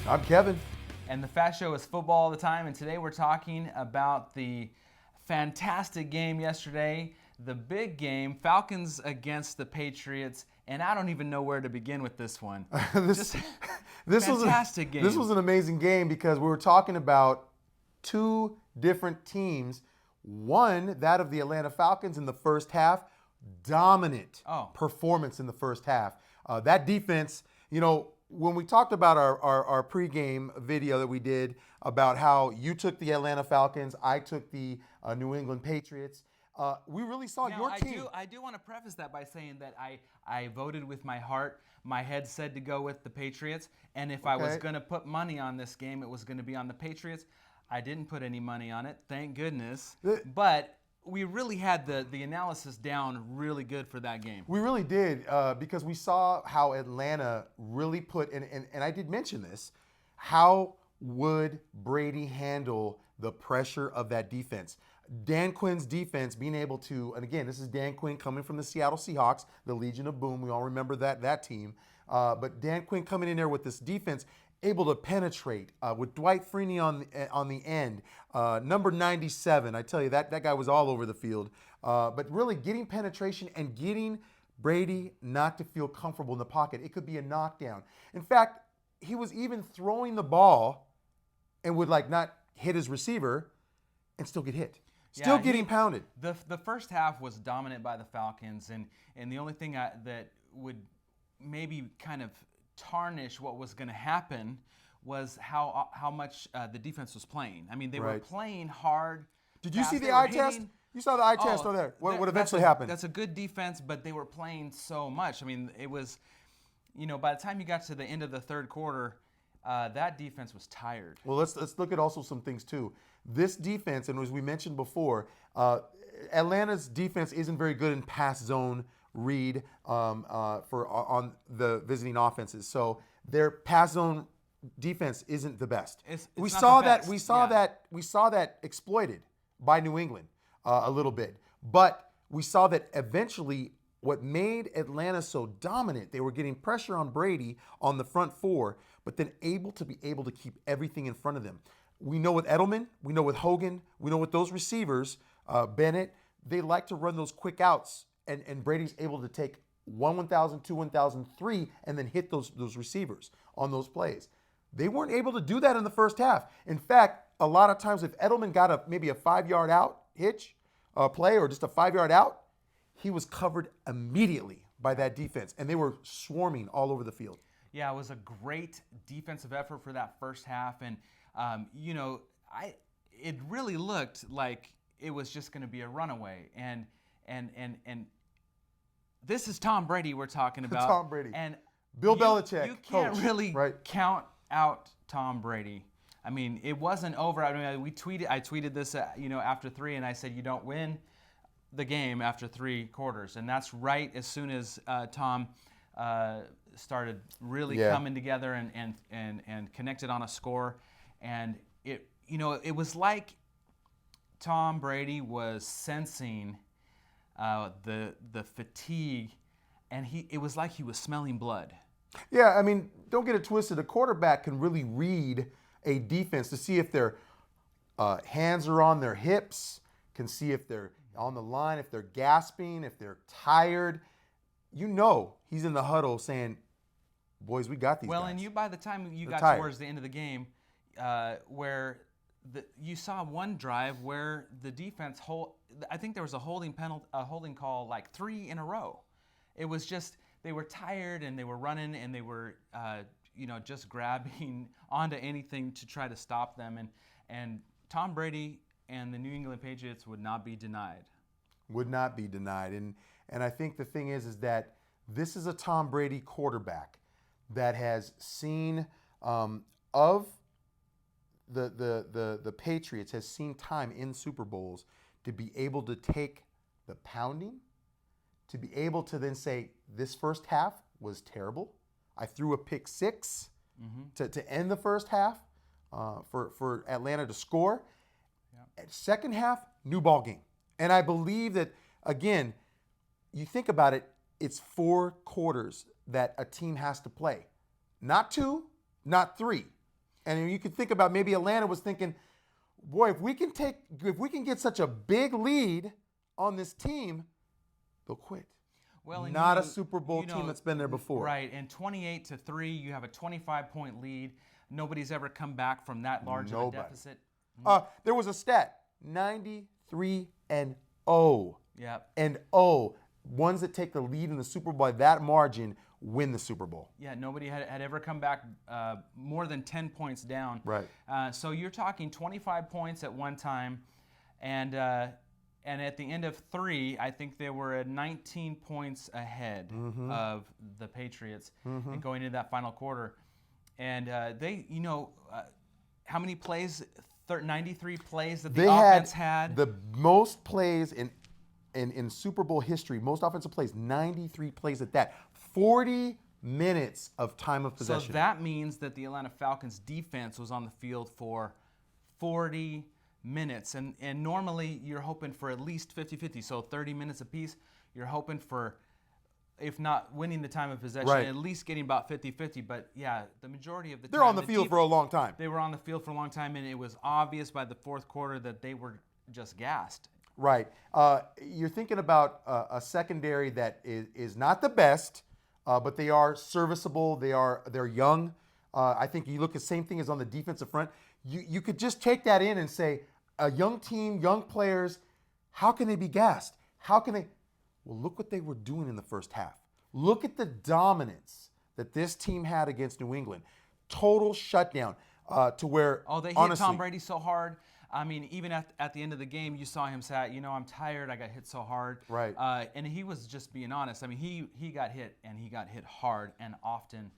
I'm Kevin. And the Fat Show is football all the time, and today we're talking about the fantastic game yesterday, the big game, Falcons against the Patriots, and I don't even know where to begin with this one. This fantastic game. This was an amazing game because we were talking about two different teams. One, that of the Atlanta Falcons in the first half, dominant performance in the first half. That defense, when we talked about our pregame video that we did about how you took the Atlanta Falcons, I took the New England Patriots, we really saw your team. I do want to preface that by saying that I voted with my heart. My head said to go with the Patriots, and if I was going to put money on this game, it was going to be on the Patriots. I didn't put any money on it, thank goodness. But we really had the analysis down really good for that game. We really did because we saw how Atlanta really put, and I did mention this, how would Brady handle the pressure of that defense? Dan Quinn's defense being able to, and again, this is Dan Quinn coming from the Seattle Seahawks, the Legion of Boom. We all remember that team. But Dan Quinn coming in there with this defense, able to penetrate with Dwight Freeney on the end. Number 97, I tell you, that guy was all over the field. But really getting penetration and getting Brady not to feel comfortable in the pocket. It could be a knockdown. In fact, he was even throwing the ball and would not hit his receiver and still get hit. Still getting pounded. The first half was dominant by the Falcons, and the only thing that would maybe kind of tarnish what was going to happen was how much the defense was playing. I mean, they were playing hard. Did you see the eye test? You saw the eye test over there. What eventually happened? That's a good defense, but they were playing so much. I mean, it was, by the time you got to the end of the third quarter, that defense was tired. Well, let's look at also some things too. This defense, and as we mentioned before, Atlanta's defense isn't very good in pass zone read on the visiting offenses. So their pass zone defense isn't the best. We saw that exploited by New England a little bit, but we saw that eventually. What made Atlanta so dominant, they were getting pressure on Brady on the front four, but then able to keep everything in front of them. We know with Edelman, we know with Hogan, we know with those receivers, Bennett, they like to run those quick outs, and Brady's able to take 1,000, 2, 1,000, 3, and then hit those receivers on those plays. They weren't able to do that in the first half. In fact, a lot of times if Edelman got maybe a 5-yard out hitch play or just a 5-yard out, he was covered immediately by that defense, and they were swarming all over the field. Yeah, it was a great defensive effort for that first half, and it really looked like it was just going to be a runaway. And this is Tom Brady we're talking about. Tom Brady. And Bill Belichick. You can't really count out Tom Brady. I mean, it wasn't over. I mean, I tweeted this, after 3, and I said you don't win the game after 3 quarters, and that's right as soon as Tom started really coming together and connected on a score, and it was like Tom Brady was sensing the fatigue, and it was like he was smelling blood. Yeah, I mean, don't get it twisted. A quarterback can really read a defense to see if their hands are on their hips, can see if they're on the line, if they're gasping, if they're tired. He's in the huddle saying, boys, we got these guys. And by the time you got towards the end of the game, where you saw one drive where the defense I think there was a holding call 3 in a row. It was just they were tired and they were running and they were just grabbing onto anything to try to stop them, and Tom Brady and the New England Patriots would not be denied. Would not be denied. And I think the thing is that this is a Tom Brady quarterback that has seen of the Patriots, has seen time in Super Bowls to be able to take the pounding, to be able to then say, this first half was terrible. I threw a pick 6 to end the first half for Atlanta to score. Second half, new ball game. And I believe that, again, you think about it, it's 4 quarters that a team has to play. Not 2, not 3, And you could think about maybe Atlanta was thinking, boy, if we can get such a big lead on this team, they'll quit. Well, and Not a Super Bowl team that's been there before. Right, and 28-3, you have a 25-point lead. Nobody's ever come back from that large of a deficit. There was a stat, 93-0. Yep. And ones that take the lead in the Super Bowl by that margin win the Super Bowl. Yeah, nobody had ever come back more than 10 points down. Right. So you're talking 25 points at one time, and at the end of 3, I think they were at 19 points ahead of the Patriots and going into that final quarter. And they, how many plays? 93 plays that the offense had. The most plays in Super Bowl history, most offensive plays, 93 plays at that. 40 minutes of time of possession. So that means that the Atlanta Falcons defense was on the field for 40 minutes. And normally you're hoping for at least 50-50, so 30 minutes apiece. You're hoping for, if not winning the time of possession, at least getting about 50-50. But yeah, the majority of the time. They're on the field for a long time. They were on the field for a long time, and it was obvious by the fourth quarter that they were just gassed. Right. You're thinking about a secondary that is not the best, but they are serviceable. They're young. I think you look at the same thing as on the defensive front. You could just take that in and say, a young team, young players, how can they be gassed? How can they? Well, look what they were doing in the first half. Look at the dominance that this team had against New England. Total shutdown to where, they hit honestly, Tom Brady so hard. I mean, even at the end of the game, you saw him say, I'm tired. I got hit so hard. Right. And he was just being honest. I mean, he got hit, and he got hit hard and often,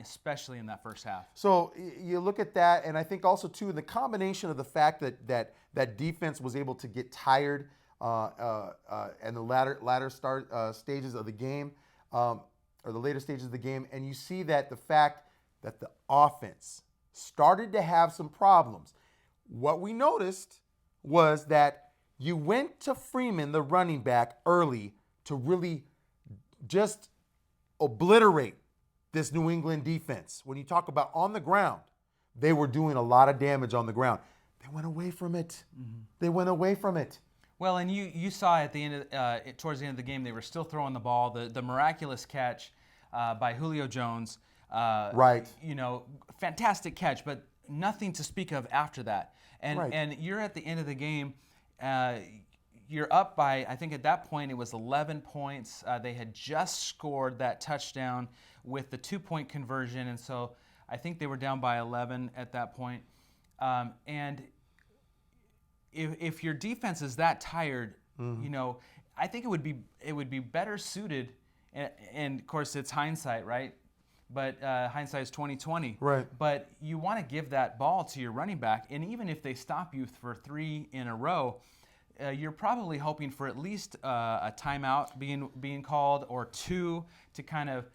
especially in that first half. So you look at that, and I think also, too, the combination of the fact that defense was able to get tired in the latter stages of the game, or the later stages of the game, and you see that the fact that the offense started to have some problems. What we noticed was that you went to Freeman, the running back, early to really just obliterate this New England defense. When you talk about on the ground, they were doing a lot of damage on the ground. They went away from it. They went away from it. Well, and you saw at the end of, towards the end of the game, they were still throwing the ball. The miraculous catch by Julio Jones. Right. Fantastic catch, but nothing to speak of after that. And you're at the end of the game. You're up by, I think at that point it was 11 points. They had just scored that touchdown with the 2-point conversion, and so I think they were down by 11 at that point. And if your defense is that tired, I think it would be better suited. And of course, it's hindsight, right? But hindsight is 20/20. Right. But you want to give that ball to your running back, and even if they stop you for 3 in a row, you're probably hoping for at least a timeout being called, or 2 to kind of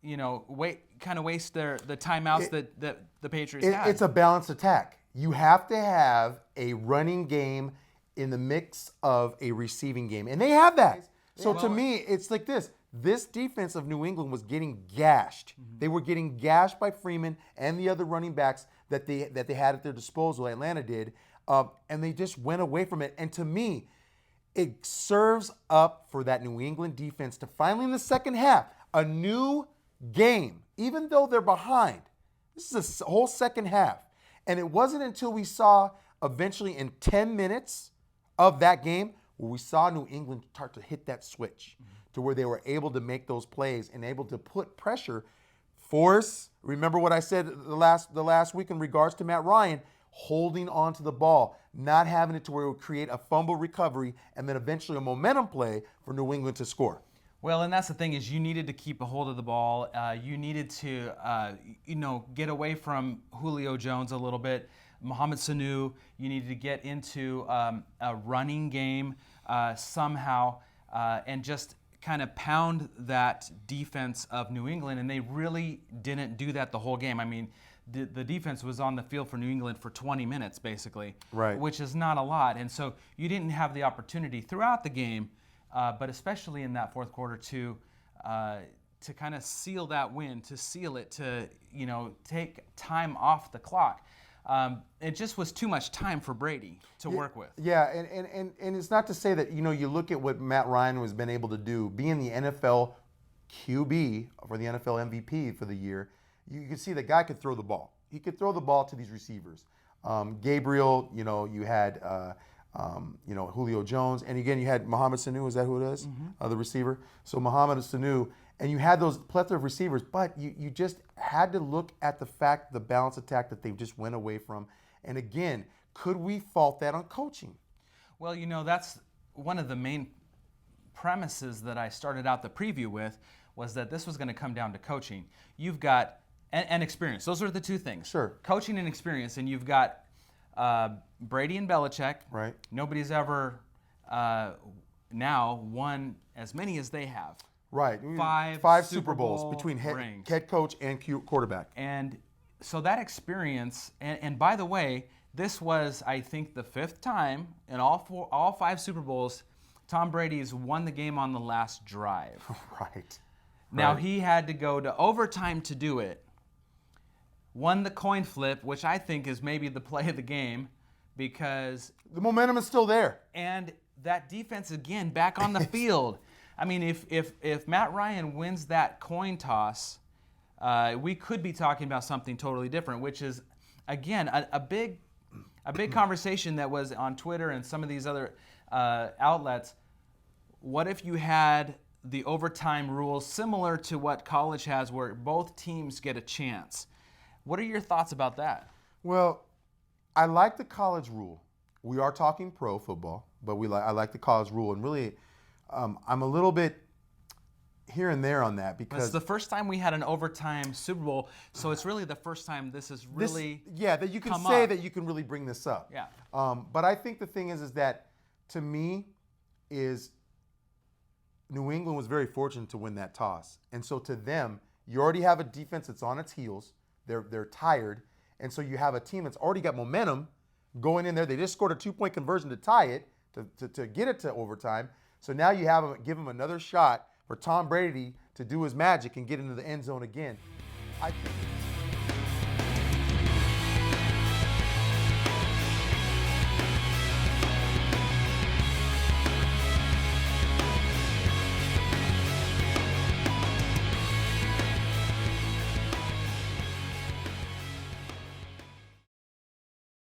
waste the timeouts that the Patriots had. It's a balanced attack. You have to have a running game in the mix of a receiving game, and they have that. So to me, it's like this. This defense of New England was getting gashed. They were getting gashed by Freeman and the other running backs that they had at their disposal. Atlanta did, and they just went away from it. And to me, it serves up for that New England defense to finally, in the second half, a new game. Even though they're behind, this is a whole second half, and it wasn't until we saw eventually in 10 minutes of that game where we saw New England start to hit that switch. To where they were able to make those plays and able to put pressure, force. Remember what I said the last week in regards to Matt Ryan, holding on to the ball, not having it to where it would create a fumble recovery and then eventually a momentum play for New England to score. Well, and that's the thing is you needed to keep a hold of the ball. You needed to, get away from Julio Jones a little bit. Mohamed Sanu, you needed to get into a running game somehow and just kind of pound that defense of New England, and they really didn't do that the whole game. I mean, the defense was on the field for New England for 20 minutes, basically, right, which is not a lot. And so you didn't have the opportunity throughout the game, but especially in that fourth quarter to kind of seal that win, to seal it, to take time off the clock. It just was too much time for Brady to work with. Yeah, and it's not to say that you look at what Matt Ryan has been able to do, being the NFL QB for the NFL MVP for the year. You can see the guy could throw the ball. He could throw the ball to these receivers. Gabriel, you had Julio Jones, and again you had Mohamed Sanu. Is that who it is? The receiver. So Mohamed Sanu. And you had those plethora of receivers, but you just had to look at the fact, the balance attack that they just went away from. And again, could we fault that on coaching? Well, that's one of the main premises that I started out the preview with, was that this was going to come down to coaching. You've got, and experience. Those are the two things. Sure. Coaching and experience. And you've got Brady and Belichick. Right. Nobody's ever now won as many as they have. Right. Five Super Bowls Bowl between rings. head coach and quarterback. And so that experience, and by the way, this was, I think, the 5th time in all 5 Super Bowls Tom Brady's won the game on the last drive. Right. Now he had to go to overtime to do it. Won the coin flip, which I think is maybe the play of the game, because the momentum is still there. And that defense again back on the field. I mean, if Matt Ryan wins that coin toss, we could be talking about something totally different, which is, again, a big conversation that was on Twitter and some of these other outlets. What if you had the overtime rules similar to what college has, where both teams get a chance? What are your thoughts about that? Well, I like the college rule. We are talking pro football, but I like the college rule, and really, I'm a little bit here and there on that, because it's the first time we had an overtime Super Bowl, so it's really the first time this is really that you can say that you can really bring this up. Yeah. But I think the thing is that, to me, is New England was very fortunate to win that toss, and so to them, you already have a defense that's on its heels. They're tired, and so you have a team that's already got momentum going in there. They just scored a 2-point conversion to tie it, to get it to overtime. So now you give him another shot for Tom Brady to do his magic and get into the end zone again. I think